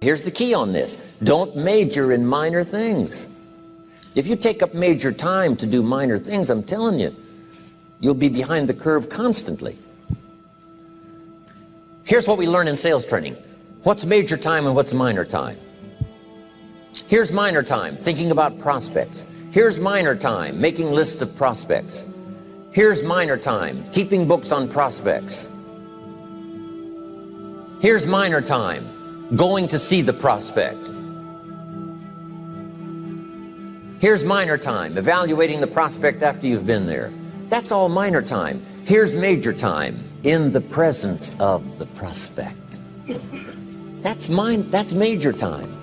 Here's the key on this. Don't major in minor things. If you take up major time to do minor things, I'm telling you, you'll be behind the curve constantly. Here's what we learn in sales training. What's major time and what's minor time? Here's minor time, thinking about prospects. Here's minor time, making lists of prospects. Here's minor time, keeping books on prospects. Here's minor time, going to see the prospect. Here's minor time, evaluating the prospect after you've been there. That's all minor time. Here's major time, in the presence of the prospect. That's major time.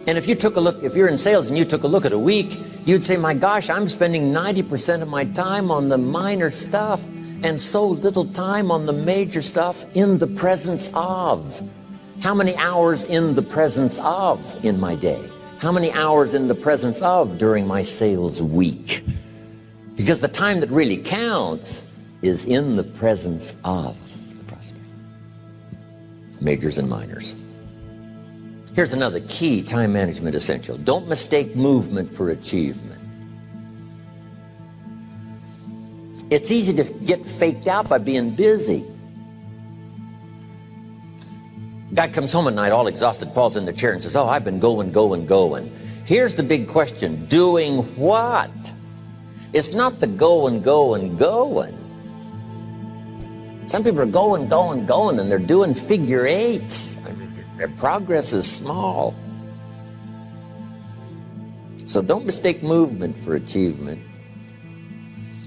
And if you took a look, if you're in sales and you took a look at a week, you'd say, my gosh, I'm spending 90% of my time on the minor stuff and so little time on the major stuff in the presence of. How many hours in the presence of in my day? How many hours in the presence of during my sales week? Because the time that really counts is in the presence of the prospect. Majors and minors. Here's another key time management essential. Don't mistake movement for achievement. It's easy to get faked out by being busy. Guy comes home at night all exhausted, falls in the chair and says, oh, I've been going. Here's the big question. Doing what? It's not the going. Some people are going, and they're doing figure eights. I mean, their progress is small. So don't mistake movement for achievement.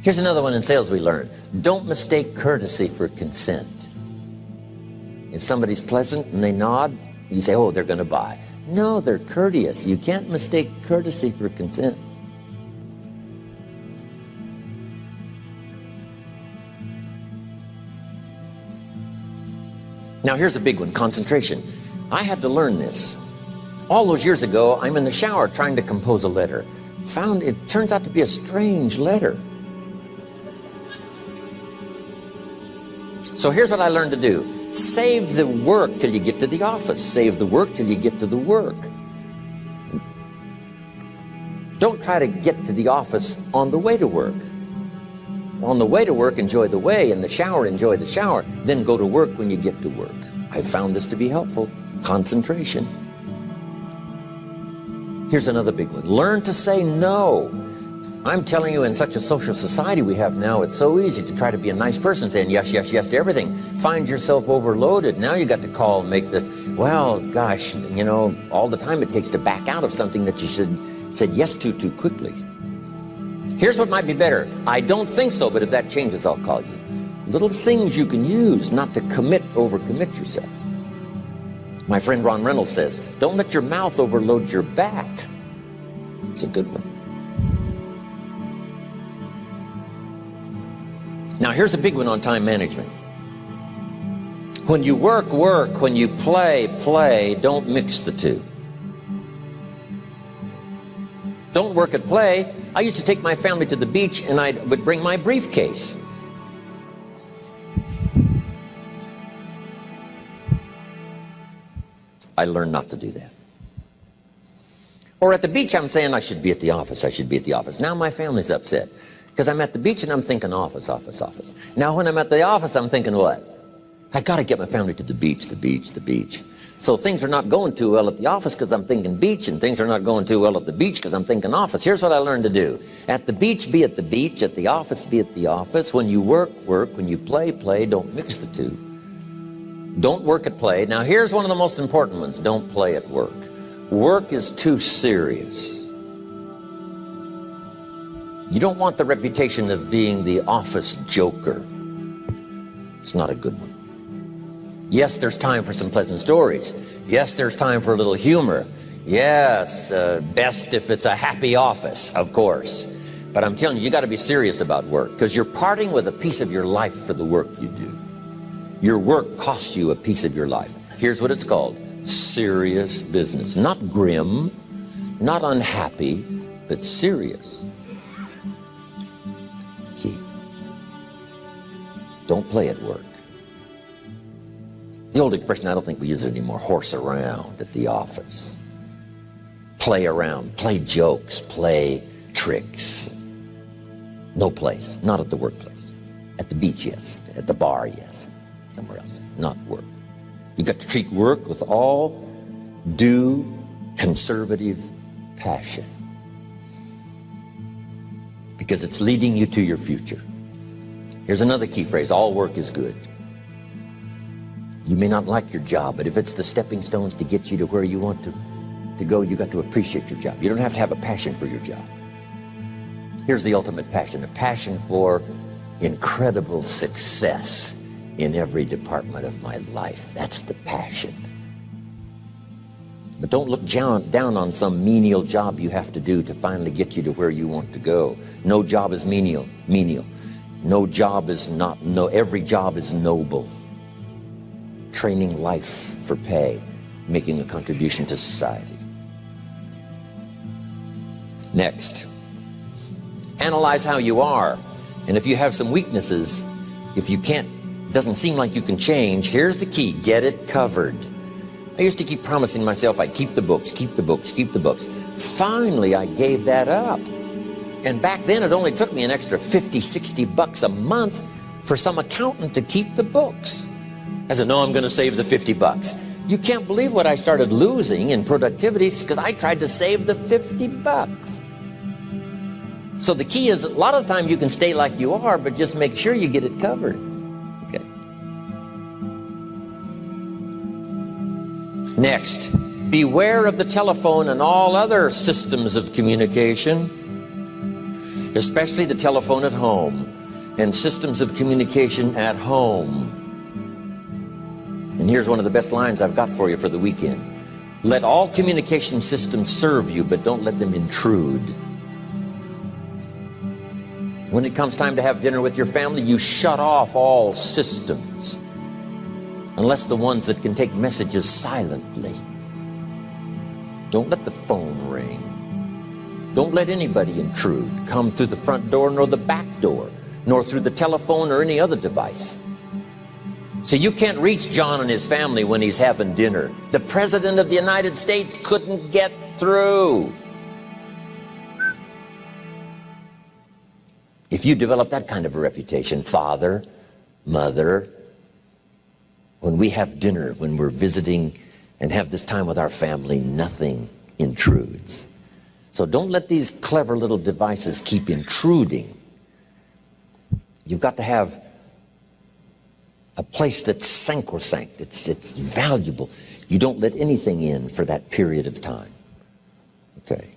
Here's another one in sales we learned. Don't mistake courtesy for consent. If somebody's pleasant and they nod, you say, oh, they're going to buy. No, they're courteous. You can't mistake courtesy for consent. Now here's a big one, concentration. I had to learn this. All those years ago, I'm in the shower trying to compose a letter. Found it turns out to be a strange letter. So here's what I learned to do. Save the work till you get to the office. Save the work till you get to the work. Don't try to get to the office on the way to work. On the way to work, enjoy the way. In the shower, enjoy the shower. Then go to work when you get to work. I found this to be helpful. Concentration. Here's another big one. Learn to say no. I'm telling you, in such a social society we have now, it's so easy to try to be a nice person, saying yes to everything. Find yourself overloaded. Now you got to call and make the, well, gosh, you know, all the time it takes to back out of something that you said yes to too quickly. Here's what might be better. I don't think so, but if that changes, I'll call you. Little things you can use not to overcommit yourself. My friend Ron Reynolds says, don't let your mouth overload your back. It's a good one. Now here's a big one on time management. When you work, when you play, don't mix the two. Don't work at play. I used to take my family to the beach and I would bring my briefcase. I learned not to do that. Or at the beach, I'm saying I should be at the office. Now my family's upset because I'm at the beach and I'm thinking office. Now when I'm at the office, I'm thinking what? I got to get my family to the beach. So things are not going too well at the office because I'm thinking beach, and things are not going too well at the beach because I'm thinking office. Here's what I learned to do. At the beach, be at the beach. At the office, be at the office. When you work. When you play. Don't mix the two. Don't work at play. Now here's one of the most important ones. Don't play at work. Work is too serious. You don't want the reputation of being the office joker. It's not a good one. Yes, there's time for some pleasant stories. Yes, there's time for a little humor. Yes, best if it's a happy office, of course. But I'm telling you, you got to be serious about work because you're parting with a piece of your life for the work you do. Your work costs you a piece of your life. Here's what it's called. Serious business. Not grim, not unhappy, but serious. Key. Don't play at work. The old expression, I don't think we use it anymore, horse around at the office. Play around, play jokes, play tricks. No place, not at the workplace. At the beach, yes. At the bar, yes. Somewhere else, not work. You got to treat work with all due conservative passion, because it's leading you to your future. Here's another key phrase: all work is good. You may not like your job, but if it's the stepping stones to get you to where you want to go, you got to appreciate your job. You don't have to have a passion for your job. Here's the ultimate passion: a passion for incredible success in every department of my life. That's the passion. But don't look down on some menial job you have to do to finally get you to where you want to go. No job is menial. No job is not, no, every job is noble. Training life for pay, making a contribution to society. Next, analyze how you are. And if you have some weaknesses, if you can't, doesn't seem like you can change, here's the key: get it covered. I used to keep promising myself I'd keep the books, keep the books, keep the books. Finally, I gave that up. And back then, it only took me an extra $50-60 a month for some accountant to keep the books. I said, no, I'm going to save the $50. You can't believe what I started losing in productivity because I tried to save the $50. So the key is, a lot of the time you can stay like you are, but just make sure you get it covered. Okay. Next, beware of the telephone and all other systems of communication, especially the telephone at home and systems of communication at home. And here's one of the best lines I've got for you for the weekend: let all communication systems serve you, but don't let them intrude. When it comes time to have dinner with your family, you shut off all systems, unless the ones that can take messages silently. Don't let the phone ring. Don't let anybody intrude, come through the front door nor the back door, nor through the telephone or any other device. So you can't reach John and his family when he's having dinner. The President of the United States couldn't get through. If you develop that kind of a reputation, father, mother, when we have dinner, when we're visiting and have this time with our family, nothing intrudes. So don't let these clever little devices keep intruding. You've got to have a place that's sacrosanct, it's valuable. You don't let anything in for that period of time. Okay.